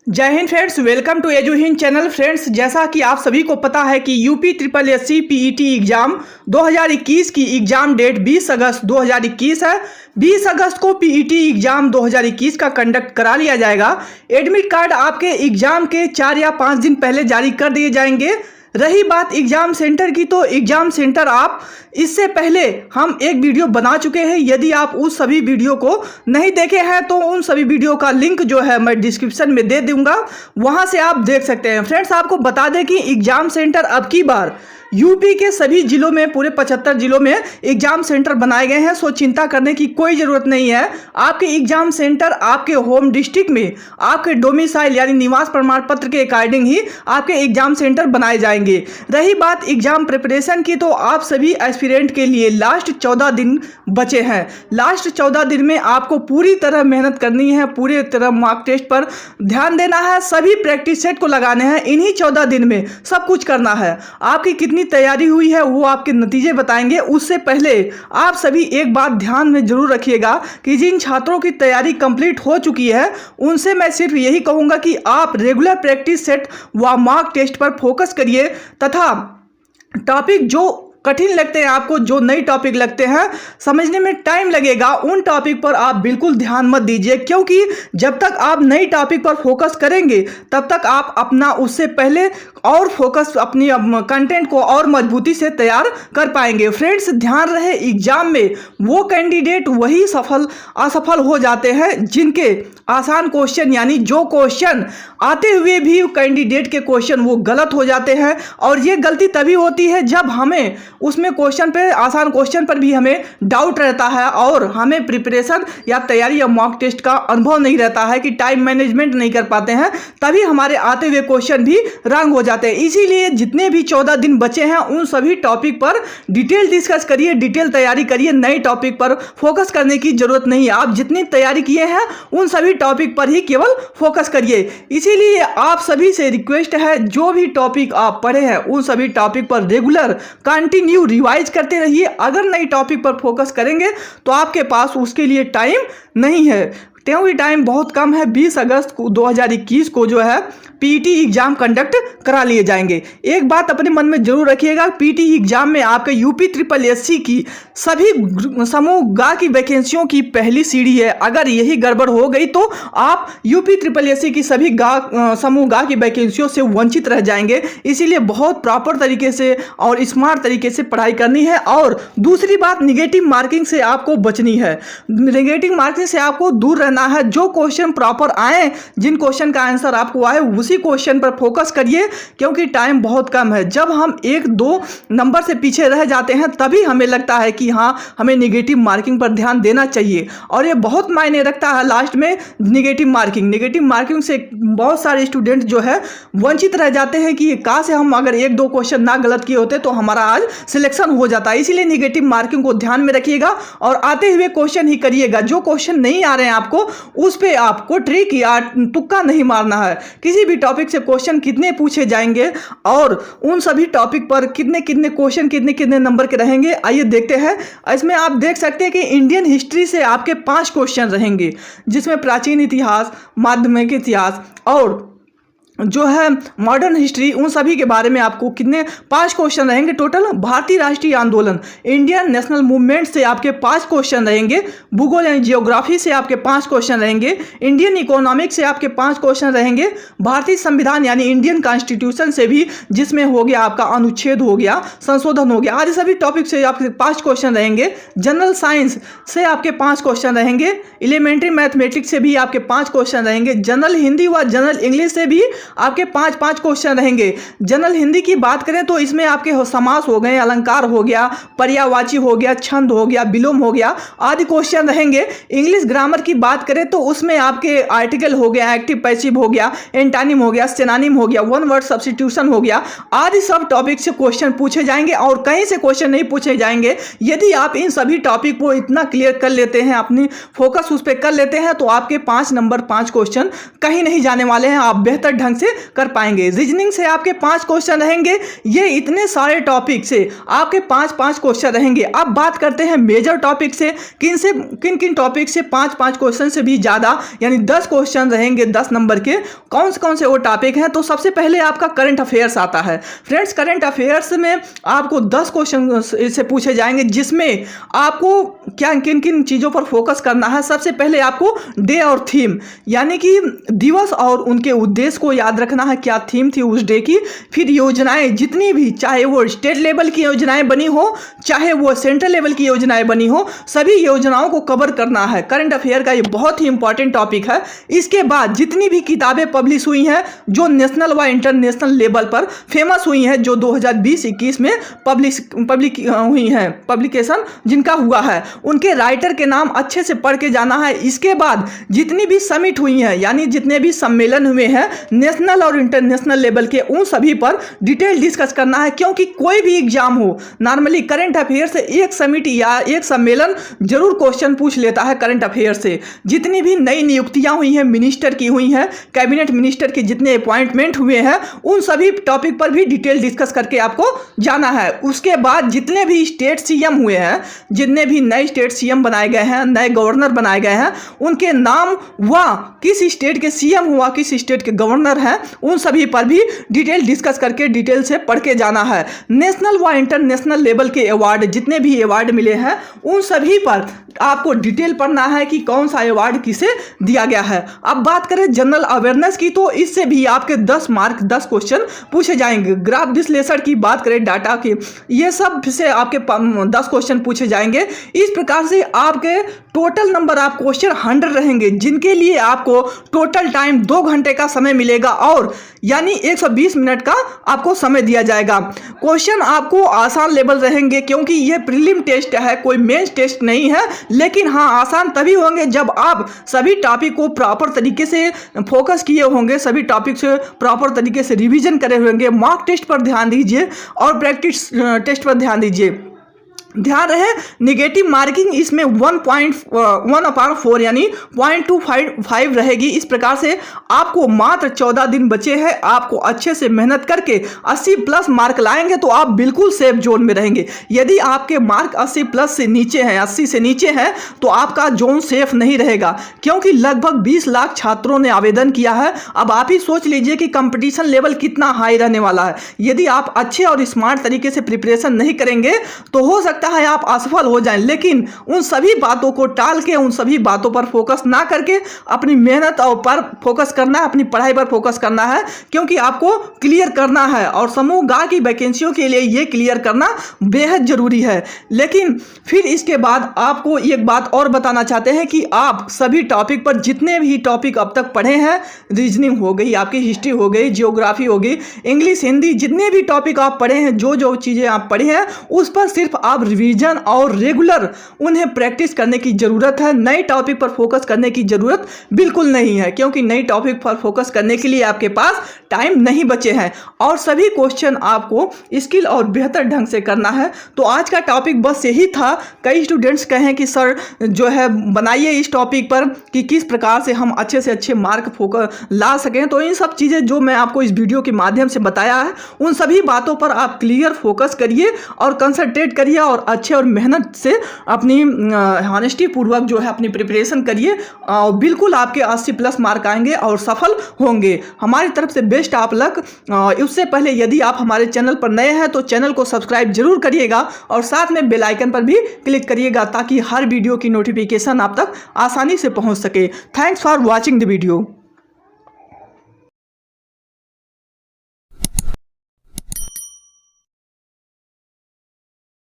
जय हिंद friends, welcome to edu Hind channel. Friends, जैसा कि आप सभी को पता है कि UP triple SC PET exam 2021 की एग्जाम डेट 20 अगस्त 2021 है। 20 अगस्त को पीईटी एग्जाम 2021 का कंडक्ट करा लिया जाएगा। एडमिट कार्ड आपके एग्जाम के 4 या 5 दिन पहले जारी कर दिए जाएंगे। रही बात एग्जाम सेंटर की, तो एग्जाम सेंटर आप इससे पहले हम एक वीडियो बना चुके हैं। यदि आप उस सभी वीडियो को नहीं देखे हैं तो उन सभी वीडियो का लिंक जो है मैं डिस्क्रिप्शन में दे दूंगा, वहां से आप देख सकते हैं। फ्रेंड्स, आपको बता दें कि एग्जाम सेंटर अब की बार यूपी के सभी जिलों में, पूरे 75 जिलों में एग्जाम सेंटर बनाए गए हैं। सो चिंता करने की कोई ज़रूरत नहीं है। आपके एग्जाम सेंटर आपके होम डिस्ट्रिक्ट में आपके डोमिसाइल यानी निवास प्रमाण पत्र के अकॉर्डिंग ही आपके एग्जाम सेंटर बनाए जाएंगे। रही बात एग्जाम प्रिपरेशन की, तो आप सभी एस्पिरेंट के लिए लास्ट 14 दिन बचे हैं। लास्ट 14 दिन में आपको पूरी तरह मेहनत करनी है, पूरी तरह मॉक टेस्ट पर ध्यान देना है, सभी प्रैक्टिस सेट को लगाने हैं। इन्हीं 14 दिन में सब कुछ करना है। आपकी कितनी तैयारी हुई है वो आपके नतीजे बताएंगे। उससे पहले आप सभी एक बात ध्यान में जरूर रखिएगा कि जिन छात्रों की तैयारी कंप्लीट हो चुकी है उनसे मैं सिर्फ यही कहूंगा कि आप रेगुलर प्रैक्टिस सेट व मॉक टेस्ट पर फोकस करिए, तथा टॉपिक जो कठिन लगते हैं आपको, जो नई टॉपिक लगते हैं, समझने में टाइम लगेगा, उन टॉपिक पर आप बिल्कुल ध्यान मत दीजिए, क्योंकि जब तक आप नई टॉपिक पर फोकस करेंगे तब तक आप अपना उससे पहले और फोकस अपनी कंटेंट को और मजबूती से तैयार कर पाएंगे। फ्रेंड्स, ध्यान रहे एग्जाम में वो कैंडिडेट वही असफल हो जाते हैं जिनके आसान क्वेश्चन, यानी जो क्वेश्चन आते हुए भी कैंडिडेट के क्वेश्चन वो गलत हो जाते हैं। और ये गलती तभी होती है जब हमें उसमें क्वेश्चन पे, आसान क्वेश्चन पर भी हमें डाउट रहता है और हमें प्रिपरेशन या तैयारी या मॉक टेस्ट का अनुभव नहीं रहता है, कि टाइम मैनेजमेंट नहीं कर पाते हैं, तभी हमारे आते हुए क्वेश्चन भी रंग हो जाते हैं। इसीलिए जितने भी 14 दिन बचे हैं उन सभी टॉपिक पर डिटेल डिस्कस करिए, डिटेल तैयारी करिए। नए टॉपिक पर फोकस करने की जरूरत नहीं है। आप जितनी तैयारी किए हैं उन सभी टॉपिक पर ही केवल फोकस करिए। इसीलिए आप सभी से रिक्वेस्ट है, जो भी टॉपिक आप पढ़े हैं उन सभी टॉपिक पर रेगुलर कंटिन्यू रिवाइज करते रहिए। अगर नई टॉपिक पर फोकस करेंगे तो आपके पास उसके लिए टाइम नहीं है, क्योंकि टाइम बहुत कम है। 20 अगस्त 2021 को जो है पीटी एग्जाम कंडक्ट करा लिए जाएंगे। एक बात अपने मन में जरूर रखिएगा, पीटी एग्जाम में आपके यूपी ट्रिपल एससी की सभी समूह गा की वैकेंसियों की पहली सीढ़ी है। अगर यही गड़बड़ हो गई तो आप यूपी ट्रिपल एससी की सभी समूह गा की वैकेंसियों से वंचित रह जाएंगे। इसीलिए बहुत प्रॉपर तरीके से और स्मार्ट तरीके से पढ़ाई करनी है। और दूसरी बात, निगेटिव मार्किंग से आपको बचनी है। निगेटिव मार्किंग से आपको दूर रहना है। जो क्वेश्चन प्रॉपर आए, जिन क्वेश्चन का आंसर आपको आए, उसी क्वेश्चन पर फोकस करिए, क्योंकि टाइम बहुत कम है। जब हम 1-2 नंबर से पीछे रह जाते हैं तभी हमें लगता है कि हाँ, हमें निगेटिव मार्किंग पर ध्यान देना चाहिए, और ये बहुत मायने रखता है लास्ट में। निगेटिव मार्किंग से बहुत सारे स्टूडेंट जो है वंचित रह जाते हैं कि काश से हम अगर 1-2 क्वेश्चन ना गलत किए होते तो हमारा आज सिलेक्शन हो जाता है। इसीलिए निगेटिव मार्किंग को ध्यान में रखिएगा और आते हुए क्वेश्चन ही करिएगा। जो क्वेश्चन नहीं आ रहे हैं आपको, उस पे आपको ट्रिक या तुक्का नहीं मारना है। किसी भी टॉपिक से क्वेश्चन कितने पूछे जाएंगे और उन सभी टॉपिक पर कितने कितने क्वेश्चन, कितने कितने नंबर के रहेंगे, आइए देखते हैं। इसमें आप देख सकते हैं कि इंडियन हिस्ट्री से आपके 5 क्वेश्चन रहेंगे, जिसमें प्राचीन इतिहास, माध्यमिक इतिहास और जो है मॉडर्न हिस्ट्री, उन सभी के बारे में आपको कितने 5 क्वेश्चन रहेंगे टोटल। भारतीय राष्ट्रीय आंदोलन, इंडियन नेशनल मूवमेंट से आपके 5 क्वेश्चन रहेंगे। भूगोल यानी जियोग्राफी से आपके 5 क्वेश्चन रहेंगे। इंडियन इकोनॉमिक्स से आपके 5 क्वेश्चन रहेंगे। भारतीय संविधान यानी इंडियन कॉन्स्टिट्यूशन से भी, जिसमें हो गया आपका अनुच्छेद हो गया, संशोधन हो गया, आदि सभी टॉपिक से आपके 5 क्वेश्चन रहेंगे। जनरल साइंस से आपके 5 क्वेश्चन रहेंगे। एलिमेंट्री मैथमेटिक्स से भी आपके 5 क्वेश्चन रहेंगे। जनरल हिंदी व जनरल इंग्लिश से भी आपके 5-5 क्वेश्चन रहेंगे। जनरल हिंदी की बात करें तो इसमें आपके समास हो गए, अलंकार हो गया, पर्यायवाची हो गया, छंद हो गया, विलोम हो गया, आदि क्वेश्चन रहेंगे। इंग्लिश ग्रामर की बात करें तो उसमें आपके आर्टिकल हो गया, एक्टिव पैसिव हो गया, एंटानिम हो गया, सिनोनिम हो गया, वन वर्ड सब्स्टिट्यूशन हो गया, आदि सब टॉपिक से क्वेश्चन पूछे जाएंगे और कहीं से क्वेश्चन नहीं पूछे जाएंगे। यदि आप इन सभी टॉपिक को इतना क्लियर कर लेते हैं, अपनी फोकस उस पर कर लेते हैं, तो आपके 5 नंबर 5 क्वेश्चन कहीं नहीं जाने वाले हैं। आप बेहतर ढंग से कर पाएंगे। रीजनिंग से आपके 5 क्वेश्चन रहेंगे। ये इतने सारे टॉपिक से आपके 5-5 क्वेश्चन रहेंगे। अब बात करते हैं मेजर टॉपिक से, किन किन टॉपिक से 5-5 क्वेश्चन से भी ज़्यादा यानी 10 क्वेश्चन रहेंगे 10 नंबर के। कौन से वो टॉपिक हैं? तो सबसे पहले आपका करंट अफेयर्स आता है। फ्रेंड्स, करंट अफेयर्स में आपको 10 क्वेश्चन से पूछे जाएंगे, जिसमें आपको किन किन चीज़ों पर फोकस करना है। सबसे पहले आपको डे और थीम यानी कि दिवस और उनके उद्देश्य को याद रखना है, क्या थीम थी उस डे की। फिर योजनाएं जितनी भी, चाहे वो स्टेट लेवल की योजनाएं बनी हो, चाहे वो सेंट्रल लेवल की योजनाएं बनी हो, सभी योजनाओं को कवर करना है। करंट अफेयर का ये बहुत ही इंपॉर्टेंट टॉपिक है। इसके बाद जितनी भी किताबें पब्लिश हुई हैं जो नेशनल व इंटरनेशनल लेवल पर फेमस हुई हैं, जो 2020-21 में पब्लिक हुई हैं, पब्लिकेशन जिनका हुआ है, उनके राइटर के नाम अच्छे से पढ़ के जाना है। इसके बाद जितनी भी समिट हुई हैं यानी जितने भी सम्मेलन हुए हैं नेशनल और इंटरनेशनल लेवल के, उन सभी पर डिटेल डिस्कस करना है। क्योंकि कोई भी एग्जाम हो, नॉर्मली करंट अफेयर से एक समिट या एक सम्मेलन जरूर क्वेश्चन पूछ लेता है करंट अफेयर से। जितनी भी नई नियुक्तियां हुई हैं, मिनिस्टर की हुई हैं, कैबिनेट मिनिस्टर के जितने अपॉइंटमेंट हुए हैं, उन सभी टॉपिक पर भी डिटेल डिस्कस करके आपको जाना है। उसके बाद जितने भी स्टेट सीएम हुए हैं, जितने भी नए स्टेट सीएम बनाए गए हैं, नए गवर्नर बनाए गए हैं, उनके नाम व किस स्टेट के सीएम हुआ, किस स्टेट के गवर्नर हैं, उन सभी पर भी डिटेल डिस्कस करके डिटेल से पढ़ के जाना है। नेशनल व इंटरनेशनल लेवल के अवार्ड, जितने भी अवार्ड मिले हैं, उन सभी पर आपको डिटेल पढ़ना है कि कौन सा अवार्ड किसे दिया गया है। अब बात करें जनरल अवेयरनेस की, तो इससे भी आपके 10 मार्क 10 क्वेश्चन पूछे जाएंगे। ग्राफ विश्लेषण की बात करें, डाटा की, ये सब से आपके 10 क्वेश्चन पूछे जाएंगे। इस प्रकार से आपके टोटल नंबर आप क्वेश्चन 100 रहेंगे, जिनके लिए आपको टोटल टाइम 2 घंटे का समय मिलेगा और यानी 120 मिनट का आपको समय दिया जाएगा। क्वेश्चन आपको आसान लेवल रहेंगे क्योंकि यह प्रीलिम टेस्ट है, कोई मेंस टेस्ट नहीं है। लेकिन हाँ, आसान तभी होंगे जब आप सभी टॉपिक को प्रॉपर तरीके से फोकस किए होंगे, सभी टॉपिक से प्रॉपर तरीके से रिवीजन करे होंगे। मॉक टेस्ट पर ध्यान दीजिए और प्रैक्टिस टेस्ट पर ध्यान दीजिए। ध्यान रहे, निगेटिव मार्किंग इसमें 1/4 यानी 0.25 रहेगी। इस प्रकार से आपको मात्र 14 दिन बचे हैं। आपको अच्छे से मेहनत करके 80+ मार्क लाएंगे तो आप बिल्कुल सेफ जोन में रहेंगे। यदि आपके मार्क 80+ से नीचे हैं, 80 से नीचे हैं, तो आपका जोन सेफ नहीं रहेगा, क्योंकि लगभग 20 लाख छात्रों ने आवेदन किया है। अब आप ही सोच लीजिए कि कंपटीशन लेवल कितना हाई रहने वाला है। यदि आप अच्छे और स्मार्ट तरीके से प्रिपरेशन नहीं करेंगे तो हो सकता है आप असफल हो जाएं। लेकिन उन सभी बातों को टाल के, उन सभी बातों पर फोकस ना करके अपनी मेहनत और पर फोकस करना है, अपनी पढ़ाई पर फोकस करना है, क्योंकि आपको क्लियर करना है और समूह ग की वैकेंसियों के लिए ये क्लियर करना बेहद जरूरी है। लेकिन फिर इसके बाद आपको एक बात और बताना चाहते हैं कि आप सभी टॉपिक पर, जितने भी टॉपिक अब तक पढ़े हैं, रीजनिंग हो गई, आपकी हिस्ट्री हो गई, जियोग्राफी हो गई, इंग्लिश, हिंदी, जितने भी टॉपिक आप पढ़े हैं, जो चीज़ें आप पढ़े हैं, उस पर सिर्फ आप रिवीजन और रेगुलर उन्हें प्रैक्टिस करने की ज़रूरत है। नए टॉपिक पर फोकस करने की ज़रूरत बिल्कुल नहीं है, क्योंकि नए टॉपिक पर फोकस करने के लिए आपके पास टाइम नहीं बचे हैं और सभी क्वेश्चन आपको स्किल और बेहतर ढंग से करना है। तो आज का टॉपिक बस यही था। कई स्टूडेंट्स कहें कि सर जो है बनाइए इस टॉपिक पर कि किस प्रकार से हम अच्छे से अच्छे मार्क फोकस ला सकें। तो इन सब चीज़ें जो मैं आपको इस वीडियो के माध्यम से बताया है, उन सभी बातों पर आप क्लियर फोकस करिए और कंसंट्रेट करिए और अच्छे और मेहनत से अपनी हॉनेस्टी पूर्वक जो है अपनी प्रिपरेशन करिए। बिल्कुल आपके 80+ मार्क आएंगे और सफल होंगे। हमारी तरफ से बेस्ट आप लक। उससे पहले यदि आप हमारे चैनल पर नए हैं तो चैनल को सब्सक्राइब जरूर करिएगा और साथ में बेल आइकन पर भी क्लिक करिएगा, ताकि हर वीडियो की नोटिफिकेशन आप तक आसानी से पहुंच सके। Thanks for watching the video.